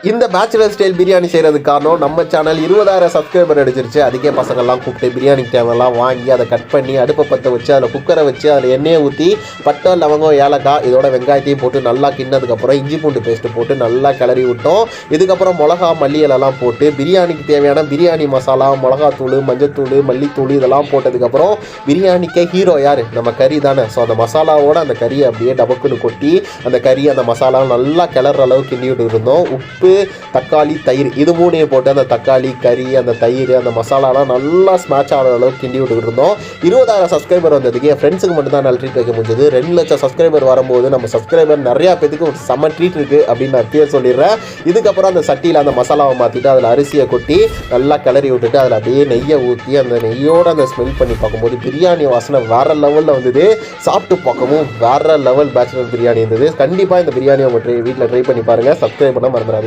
இந்த bachelor style biryani செய்கிறதுக்கு காரணம் நம்ம சேனல் 20,000 சப்ஸ்கிரைபர் அடிச்சிருச்சு. அதுக்கே பசங்கள்லாம் கூப்பிட்டு பிரியாணி தேவையெல்லாம் வாங்கி அதை கட் பண்ணி அடுப்பை பற்ற வச்சு அதில் குக்கரை வச்சு அதில் எண்ணெயை ஊற்றி பட்டை லவங்கம் ஏலக்காய் இதோட வெங்காயத்தையும் போட்டு நல்லா கிண்ணதுக்கப்புறம் இஞ்சி பூண்டு பேஸ்ட்டு போட்டு நல்லா கிளறி விட்டோம். இதுக்கப்புறம் மிளகா மல்லியெல்லாம் போட்டு பிரியாணிக்கு தேவையான பிரியாணி மசாலா மிளகாத்தூள் மஞ்சத்தூள் மல்லித்தூள் இதெல்லாம் போட்டதுக்கப்புறம் பிரியாணிக்கே ஹீரோ யார்? நம்ம கறி தானே. ஸோ அந்த மசாலாவோட அந்த கறியை அப்படியே டபக்குன்னு கொட்டி அந்த கறி அந்த மசாலா நல்லா கிளற அளவுக்கு கிண்டி விட்டு இருந்தோம். உப்பு தக்காளி தயிர் இது மூணையும் போட்டு அந்த தக்காளி கறி அந்த தயிர் அந்த மசாலாலாம் நல்லா ஸ்மாட்ச் ஆகிற அளவுக்கு கிண்டி விட்டுக்கிட்டு இருந்தோம். 20,000 சப்ஸ்கிரைபர் வந்ததுக்கு என் ஃப்ரெண்ட்ஸுக்கு மட்டும் தான் நல்ல ட்ரீட் வைக்க முடிஞ்சது. 2 லட்சம் சப்ஸ்கிரைபர் வரும்போது நம்ம சப்ஸ்கிரைபர் நிறையா பேருக்கு ஒரு செம்ம ட்ரீட் இருக்குது அப்படின்னு நான் பேர் சொல்லிடுறேன். இதுக்கப்புறம் அந்த சட்டியில் அந்த மசாலாவை மாற்றிட்டு அதில் அரிசியை கொட்டி நல்லா கிளறி விட்டுட்டு அதில் அப்படியே நெய்யை ஊற்றி அந்த நெய்யோடு அந்த ஸ்மெல் பண்ணி பார்க்கும்போது பிரியாணி வாசனை வேறு லெவலில் வந்தது. சாப்பிட்டு பார்க்கவும் வேறு லெவல் பேச்சுலர் பிரியாணி இருந்தது. கண்டிப்பாக இந்த பிரியாணி உங்கள் வீட்டில் ட்ரை பண்ணி பாருங்கள். சப்ஸ்கிரைப் பண்ண மறந்துடாதீங்க.